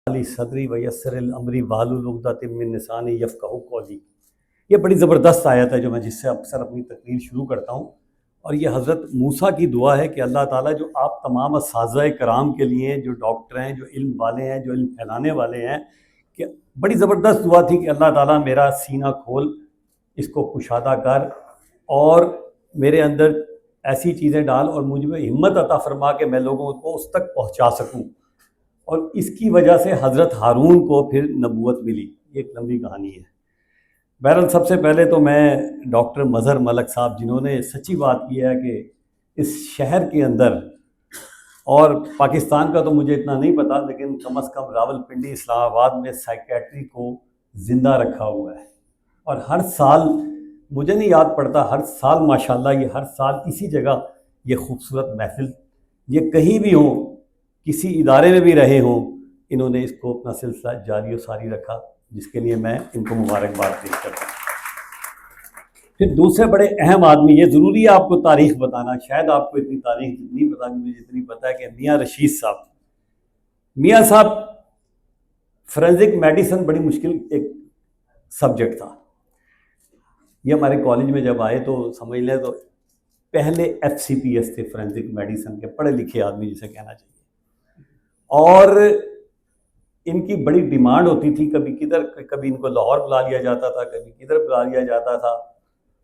علی صدری ویسر الامری واحلل عقدۃ من لسانی یفقہوا قولی. یہ بڑی زبردست آیت ہے جو میں جس سے اکثر اپنی تقریر شروع کرتا ہوں، اور یہ حضرت موسیٰ کی دعا ہے کہ اللہ تعالیٰ جو آپ تمام اساتذہ کرام کے لیے، جو ڈاکٹر ہیں، جو علم والے ہیں، جو علم پھیلانے والے ہیں، کہ بڑی زبردست دعا تھی کہ اللہ تعالیٰ میرا سینہ کھول، اس کو کشادہ کر، اور میرے اندر ایسی چیزیں ڈال اور مجھ میں ہمت عطا فرما کہ میں لوگوں کو اس تک پہنچا سکوں. اور اس کی وجہ سے حضرت ہارون کو پھر نبوت ملی. یہ ایک لمبی کہانی ہے. بہرحال سب سے پہلے تو میں ڈاکٹر مظہر ملک صاحب، جنہوں نے سچی بات کی ہے کہ اس شہر کے اندر، اور پاکستان کا تو مجھے اتنا نہیں پتا، لیکن کم از کم راول پنڈی اسلام آباد میں سائیکیٹری کو زندہ رکھا ہوا ہے. اور ہر سال، مجھے نہیں یاد پڑتا، ہر سال ماشاءاللہ یہ ہر سال اسی جگہ یہ خوبصورت محفل، یہ کہیں بھی ہوں، کسی ادارے میں بھی رہے ہوں، انہوں نے اس کو اپنا سلسلہ جاری و ساری رکھا، جس کے لیے میں ان کو مبارکباد پیش کرتا ہوں. پھر دوسرے بڑے اہم آدمی، یہ ضروری ہے آپ کو تاریخ بتانا، شاید آپ کو اتنی تاریخ نہیں پتا، مجھے جتنی پتا ہے، کہ میاں رشید صاحب. میاں صاحب فورینزک میڈیسن بڑی مشکل ایک سبجیکٹ تھا. یہ ہمارے کالج میں جب آئے تو سمجھ لیں تو پہلے ایف سی پی ایس تھے فورینزک میڈیسن کے، پڑھے لکھے آدمی جسے کہنا چاہیے. اور ان کی بڑی ڈیمانڈ ہوتی تھی، کبھی کدھر، کبھی ان کو لاہور بلا لیا جاتا تھا، کبھی کدھر بلا لیا جاتا تھا.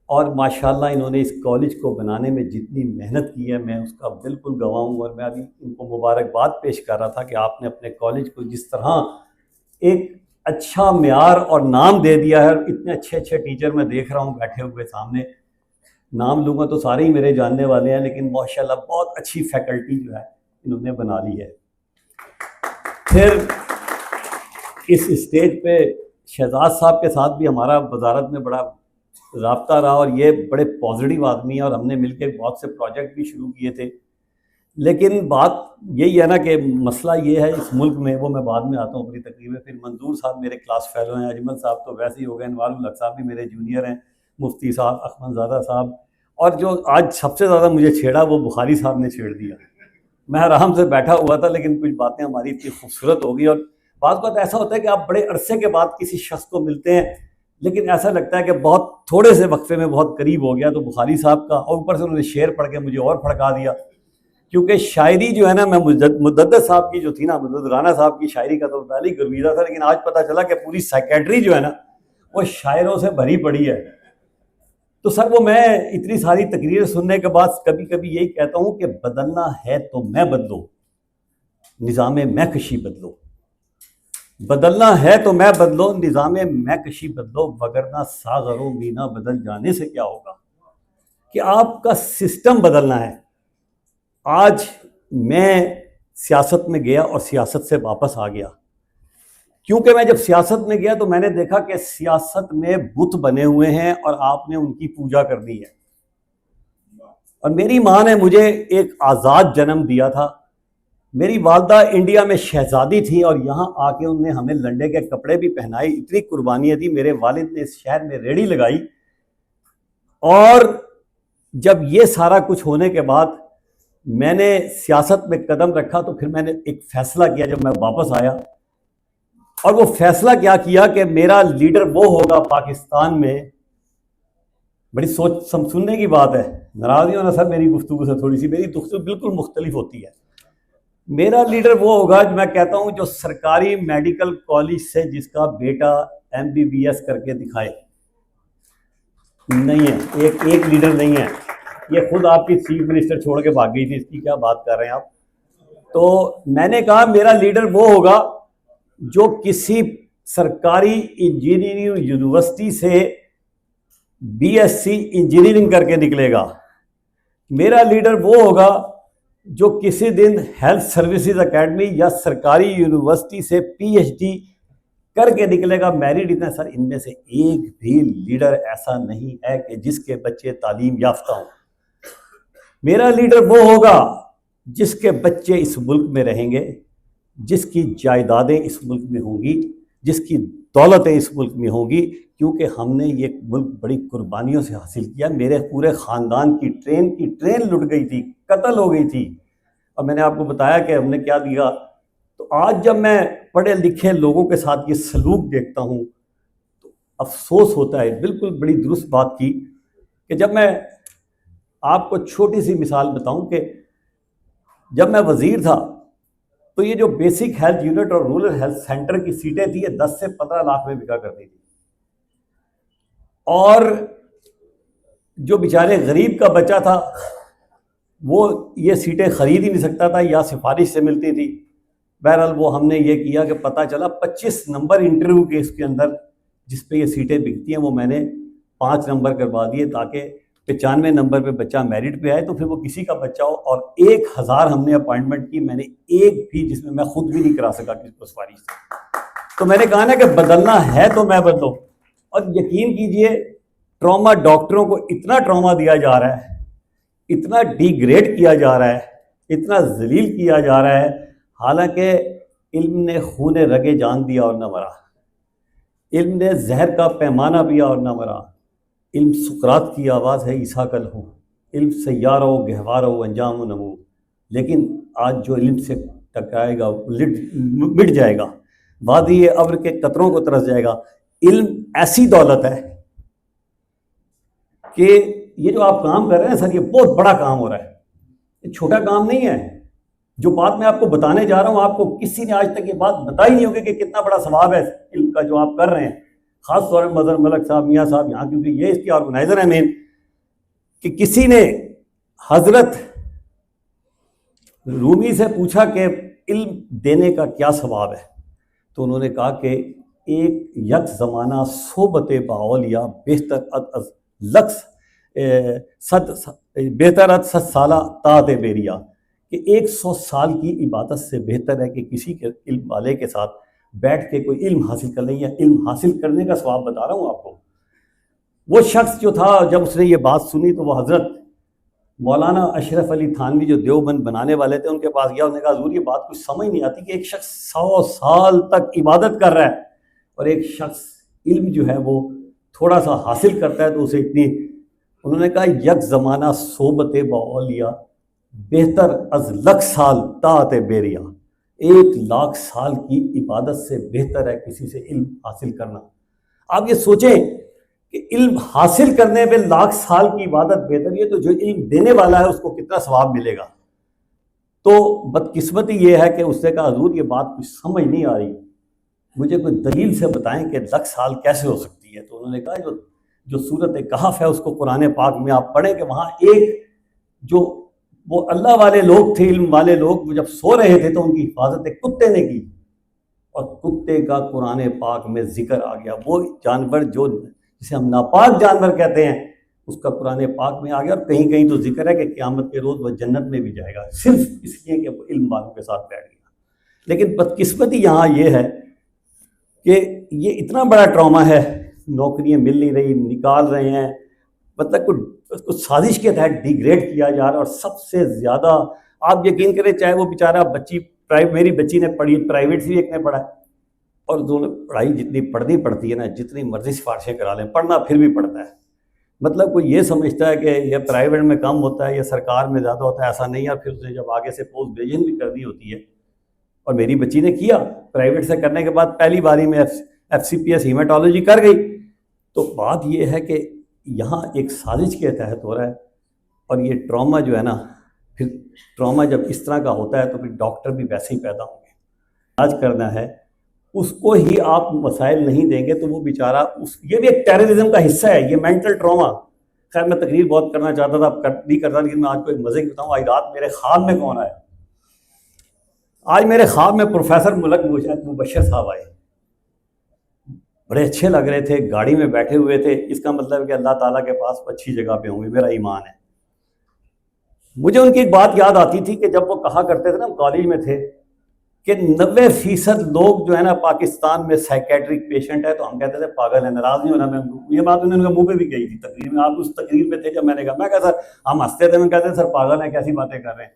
اور ماشاءاللہ انہوں نے اس کالج کو بنانے میں جتنی محنت کی ہے، میں اس کا بالکل گواہ ہوں. اور میں ابھی ان کو مبارکباد پیش کر رہا تھا کہ آپ نے اپنے کالج کو جس طرح ایک اچھا معیار اور نام دے دیا ہے. اور اتنے اچھے اچھے ٹیچر میں دیکھ رہا ہوں بیٹھے ہوئے سامنے، نام لوں گا تو سارے ہی میرے جاننے والے ہیں، لیکن ماشاءاللہ بہت اچھی فیکلٹی جو ہے انہوں نے بنا لی ہے. پھر اس اسٹیج پہ شہزاد صاحب کے ساتھ بھی ہمارا وزارت میں بڑا رابطہ رہا، اور یہ بڑے پازیٹیو آدمی ہیں، اور ہم نے مل کے بہت سے پروجیکٹ بھی شروع کیے تھے. لیکن بات یہی ہے نا کہ مسئلہ یہ ہے اس ملک میں، وہ میں بعد میں آتا ہوں اپنی تقریر میں. پھر منظور صاحب میرے کلاس فیلو ہیں، اجمل صاحب تو ویسے ہی ہو گئے، انوار الحق صاحب بھی میرے جونیئر ہیں، مفتی صاحب، احمد زادہ صاحب. اور جو آج سب سے زیادہ مجھے چھیڑا وہ بخاری صاحب نے چھیڑ دیا. میں آرام سے بیٹھا ہوا تھا، لیکن کچھ باتیں ہماری اتنی خوبصورت ہو گئی. اور بعض بات ایسا ہوتا ہے کہ آپ بڑے عرصے کے بعد کسی شخص کو ملتے ہیں، لیکن ایسا لگتا ہے کہ بہت تھوڑے سے وقفے میں بہت قریب ہو گیا. تو بخاری صاحب کا، اور اوپر سے انہوں نے شعر پڑھ کے مجھے اور بھڑکا دیا، کیونکہ شاعری جو ہے نا، میں مددد صاحب کی جو تھی نا، مددد رانا صاحب کی شاعری کا تو پہلے ہی گرویدہ تھا، لیکن آج پتہ چلا کہ پوری سائیکیٹری جو ہے نا وہ شاعروں سے بھری پڑی ہے. تو سر وہ میں اتنی ساری تقریریں سننے کے بعد کبھی کبھی یہی کہتا ہوں کہ بدلنا ہے تو میں بدلو، نظام میں کشی بدلو. بدلنا ہے تو میں بدلو، نظام میں کشی بدلو، وگرنہ ساغر و مینا بدل جانے سے کیا ہوگا. کہ آپ کا سسٹم بدلنا ہے. آج میں سیاست میں گیا اور سیاست سے واپس آ گیا، کیونکہ میں جب سیاست میں گیا تو میں نے دیکھا کہ سیاست میں بت بنے ہوئے ہیں اور آپ نے ان کی پوجا کرنی ہے. اور میری ماں نے مجھے ایک آزاد جنم دیا تھا. میری والدہ انڈیا میں شہزادی تھی، اور یہاں آ کے انہوں نے ہمیں لنڈے کے کپڑے بھی پہنائے. اتنی قربانیاں تھی. میرے والد نے اس شہر میں ریڑھی لگائی. اور جب یہ سارا کچھ ہونے کے بعد میں نے سیاست میں قدم رکھا، تو پھر میں نے ایک فیصلہ کیا جب میں واپس آیا. اور وہ فیصلہ کیا کیا کہ میرا لیڈر وہ ہوگا پاکستان میں. بڑی سوچ سننے کی بات ہے، ناراض نہیں ہونا سر میری گفتگو سے، تھوڑی سی میری گفتگو بالکل مختلف ہوتی ہے. میرا لیڈر وہ ہوگا جو میں کہتا ہوں جو سرکاری میڈیکل کالج سے جس کا بیٹا MBBS کر کے دکھائے. نہیں ہے، ایک لیڈر نہیں ہے. یہ خود آپ کی چیف منسٹر چھوڑ کے بھاگ گئی تھی، اس کی کیا بات کر رہے ہیں آپ. تو میں نے کہا میرا لیڈر وہ ہوگا جو کسی سرکاری انجینئرنگ یونیورسٹی سے BSc انجینئرنگ کر کے نکلے گا. میرا لیڈر وہ ہوگا جو کسی دن ہیلتھ سروسز اکیڈمی یا سرکاری یونیورسٹی سے PhD کر کے نکلے گا. میرڈ اتنا سر، ان میں سے ایک بھی لیڈر ایسا نہیں ہے کہ جس کے بچے تعلیم یافتہ ہوں. میرا لیڈر وہ ہوگا جس کے بچے اس ملک میں رہیں گے، جس کی جائیدادیں اس ملک میں ہوں گی، جس کی دولتیں اس ملک میں ہوں گی، کیونکہ ہم نے یہ ملک بڑی قربانیوں سے حاصل کیا. میرے پورے خاندان کی ٹرین لٹ گئی تھی، قتل ہو گئی تھی. اور میں نے آپ کو بتایا کہ ہم نے کیا دیا، تو آج جب میں پڑھے لکھے لوگوں کے ساتھ یہ سلوک دیکھتا ہوں تو افسوس ہوتا ہے. بالکل بڑی درست بات کی کہ جب میں آپ کو چھوٹی سی مثال بتاؤں کہ جب میں وزیر تھا تو یہ جو بیسک ہیلتھ یونٹ اور رورل ہیلتھ سینٹر کی سیٹیں تھیں یہ 10 سے 15 لاکھ میں بکا کرتی تھی، اور جو بیچارے غریب کا بچہ تھا وہ یہ سیٹیں خرید ہی نہیں سکتا تھا یا سفارش سے ملتی تھی. بہرحال وہ ہم نے یہ کیا کہ پتہ چلا 25 نمبر انٹرویو کے اس کے اندر جس پہ یہ سیٹیں بکتی ہیں وہ میں نے 5 نمبر کروا دیے تاکہ 95 نمبر پہ بچہ میرٹ پہ آئے تو پھر وہ کسی کا بچہ ہو. اور 1000 ہم نے اپوائنٹمنٹ کی، میں نے ایک بھی جس میں میں خود بھی نہیں کرا سکا کسی کو سفارش سے. تو میں نے کہا نا کہ بدلنا ہے تو میں بدلوں. اور یقین کیجئے ٹراما ڈاکٹروں کو اتنا ٹراما دیا جا رہا ہے، اتنا ڈی گریڈ کیا جا رہا ہے، اتنا ذلیل کیا جا رہا ہے، حالانکہ علم نے خون رگے جان دیا اور نہ مرا، علم نے زہر کا پیمانہ پیا اور نہ مرا. علم سقراط کی آواز ہے عیسیٰ کا لہو، علم سیارہ و گہوارہ و انجام و نمو. لیکن آج جو علم سے ٹکرائے گا مٹ جائے گا، وادی ابر کے قطروں کو ترس جائے گا. علم ایسی دولت ہے کہ یہ جو آپ کام کر رہے ہیں سر، یہ بہت بڑا کام ہو رہا ہے، یہ چھوٹا کام نہیں ہے. جو بات میں آپ کو بتانے جا رہا ہوں آپ کو کسی نے آج تک یہ بات بتائی نہیں ہوگی کہ کتنا بڑا ثواب ہے علم کا جو آپ کر رہے ہیں. خاص طور پر مظہر ملک صاحب، میاں صاحب یہاں، کیونکہ یہ اس کی آرگنائزر ہیں مین، کہ کسی نے حضرت رومی سے پوچھا کہ علم دینے کا کیا ثواب ہے، تو انہوں نے کہا کہ ایک یک زمانہ صحبت باولیا بہتر اد 100 سالہ طاعت بیریا، کہ 100 سال کی عبادت سے بہتر ہے کہ کسی کے علم والے کے ساتھ بیٹھ کے کوئی علم حاصل کر لیں. یا علم حاصل کرنے کا ثواب بتا رہا ہوں آپ کو. وہ شخص جو تھا جب اس نے یہ بات سنی تو وہ حضرت مولانا اشرف علی تھانوی جو دیوبند بنانے والے تھے ان کے پاس گیا. انہوں نے کہا حضور یہ بات کچھ سمجھ نہیں آتی کہ ایک شخص 100 سال تک عبادت کر رہا ہے اور ایک شخص علم جو ہے وہ تھوڑا سا حاصل کرتا ہے تو اسے اتنی. انہوں نے کہا یک زمانہ صحبت باولیا بہتر از 1,00,000 سال طاعت بیریا، 1,00,000 سال کی عبادت سے بہتر ہے کسی سے علم حاصل کرنا. آپ یہ سوچیں کہ علم حاصل کرنے پہ 1,00,000 سال کی عبادت بہتر ہے، تو جو علم دینے والا ہے اس کو کتنا ثواب ملے گا. تو بدقسمتی یہ ہے کہ اس نے کہا حضور یہ بات کچھ سمجھ نہیں آ رہی، مجھے کوئی دلیل سے بتائیں کہ 1,00,000 سال کیسے ہو سکتی ہے. تو انہوں نے کہا جو سورۃ کہف ہے اس کو قرآن پاک میں آپ پڑھیں کہ وہاں ایک جو وہ اللہ والے لوگ تھے، علم والے لوگ، وہ جب سو رہے تھے تو ان کی حفاظت ایک کتے نے کی، اور کتے کا قرآن پاک میں ذکر آ گیا. وہ جانور جو جسے ہم ناپاک جانور کہتے ہیں اس کا قرآن پاک میں آ گیا. اور کہیں کہیں تو ذکر ہے کہ قیامت کے روز وہ جنت میں بھی جائے گا، صرف اس لیے کہ وہ علم والوں کے ساتھ بیٹھ گیا. لیکن بدقسمتی یہاں یہ ہے کہ یہ اتنا بڑا ٹراما ہے، نوکریاں مل نہیں رہی، نکال رہے ہیں، مطلب کچھ سازش کے تحت ڈی گریڈ کیا جا رہا ہے. اور سب سے زیادہ آپ یقین کریں چاہے وہ بیچارہ بچی میری بچی نے پڑھی، پرائیویٹ سے ایک نے پڑھا ہے، اور دونوں پڑھائی جتنی پڑھنی پڑتی ہے نا، جتنی مرضی سفارشیں کرا لیں، پڑھنا پھر بھی پڑتا ہے. مطلب کوئی یہ سمجھتا ہے کہ یہ پرائیویٹ میں کم ہوتا ہے یا سرکار میں زیادہ ہوتا ہے، ایسا نہیں ہے. اور پھر اس نے جب آگے سے پوسٹ گریجویشن بھی کرنی ہوتی ہے، اور میری بچی نے کیا پرائیویٹ سے کرنے کے بعد پہلی باری میں ایف سی پی ایس ہیمیٹالوجی کر گئی. تو بات یہ ہے کہ یہاں ایک سازش کے تحت ہو رہا ہے. اور یہ ٹراما جو ہے نا، پھر ٹراما جب اس طرح کا ہوتا ہے تو پھر ڈاکٹر بھی ویسے ہی پیدا ہوں گے. علاج کرنا ہے اس کو ہی آپ مسائل نہیں دیں گے تو وہ بیچارہ یہ بھی ایک ٹیررزم کا حصہ ہے، یہ مینٹل ٹراما. خیر میں تقریر بہت کرنا چاہتا تھا، اب نہیں کرتا، لیکن میں آج کو ایک مزے کی بتاؤں. آج رات میرے خواب میں کون آیا؟ آج میرے خواب میں پروفیسر ملک مبشر صاحب آئے. بڑے اچھے لگ رہے تھے، گاڑی میں بیٹھے ہوئے تھے. اس کا مطلب ہے کہ اللہ تعالیٰ کے پاس اچھی جگہ پہ ہوں گے، میرا ایمان ہے. مجھے ان کی ایک بات یاد آتی تھی کہ جب وہ کہا کرتے تھے نا، ہم کالج میں تھے، کہ 90% لوگ جو ہے نا پاکستان میں سائیکیٹرک پیشنٹ ہے، تو ہم کہتے تھے پاگل ہے. ناراض نہیں ہونا، میں یہ بات انہوں نے منہ پہ بھی کہی تھی تقریر میں. آپ اس تقریر میں تھے جب میں نے کہا، میں کہا سر ہم ہنستے تھے، میں کہتے ہیں سر پاگل ہیں، کیسی باتیں کر رہے ہیں.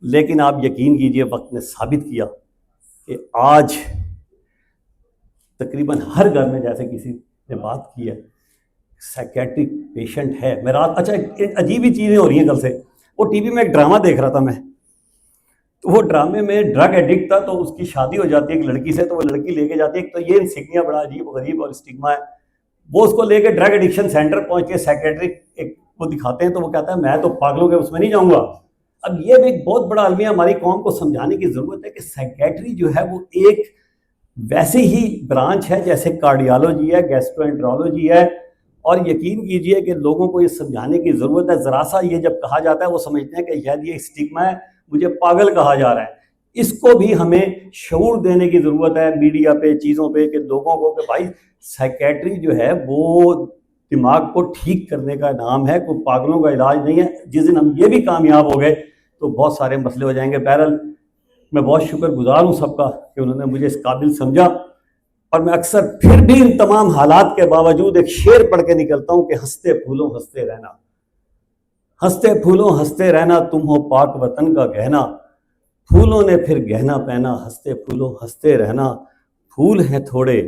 لیکن آپ یقین کیجئے وقت نے ثابت کیا کہ آج تقریباً ہر گھر میں جیسے کسی نے بات کی ہے سائیکیٹرک پیشنٹ ہے. میں رات اچھا عجیب ہی چیزیں ہو رہی ہیں کل سے. وہ ٹی وی میں ایک ڈرامہ دیکھ رہا تھا میں، تو وہ ڈرامے میں ڈرگ ایڈکٹ تھا، تو اس کی شادی ہو جاتی ہے ایک لڑکی سے، تو وہ لڑکی لے کے جاتی ہے، ایک تو یہ انسیگنیا بڑا عجیب و غریب اور اسٹگما ہے، وہ اس کو لے کے ڈرگ ایڈکشن سینٹر پہنچ کے سائیکیٹرک ایک کو دکھاتے ہیں، تو وہ کہتا ہے میں تو پاگلوں کے اس میں نہیں جاؤں گا۔ اب یہ بھی ایک بہت بڑا المیہ ہماری قوم کو سمجھانے کی ضرورت ہے کہ سائیکیٹری جو ہے وہ ایک ویسے ہی برانچ ہے جیسے کارڈیالوجی ہے، گیسٹرو ہے، اور یقین کیجئے کہ لوگوں کو یہ سمجھانے کی ضرورت ہے۔ ذرا سا یہ جب کہا جاتا ہے وہ سمجھتے ہیں کہ شاید یہ اسٹگما ہے، مجھے پاگل کہا جا رہا ہے۔ اس کو بھی ہمیں شعور دینے کی ضرورت ہے میڈیا پہ، چیزوں پہ، کہ لوگوں کو کہ بھائی سائیکیٹری جو ہے وہ دماغ کو ٹھیک کرنے کا نام ہے، کوئی پاگلوں کا علاج نہیں ہے۔ جس دن ہم یہ بھی کامیاب ہو گئے تو بہت سارے مسئلے ہو جائیں گے۔ بہرحال میں بہت شکر گزار ہوں سب کا کہ انہوں نے مجھے اس قابل سمجھا، اور میں اکثر پھر بھی ان تمام حالات کے باوجود ایک شعر پڑھ کے نکلتا ہوں کہ ہنستے پھولوں ہنستے رہنا، ہنستے پھولوں ہنستے رہنا، تم ہو پاک وطن کا گہنا، پھولوں نے پھر گہنا پہنا، ہنستے پھولوں ہنستے رہنا، پھول ہیں تھوڑے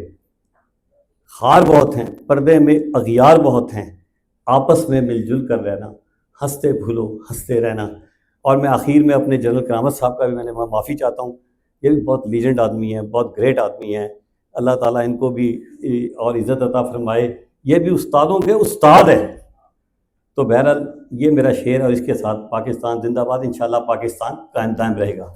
خار بہت ہیں، پردے میں اغیار بہت ہیں، آپس میں مل جل کر رہنا، ہنستے پھولوں ہنستے رہنا۔ اور میں آخر میں اپنے جنرل کرامت صاحب کا بھی میں نے معافی چاہتا ہوں، یہ بھی بہت لیجنڈ آدمی ہیں، بہت گریٹ آدمی ہیں، اللہ تعالیٰ ان کو بھی اور عزت عطا فرمائے، یہ بھی استادوں کے استاد ہیں۔ تو بہرحال یہ میرا شعر، اور اس کے ساتھ پاکستان زندہ باد، انشاءاللہ پاکستان قائم دائم رہے گا۔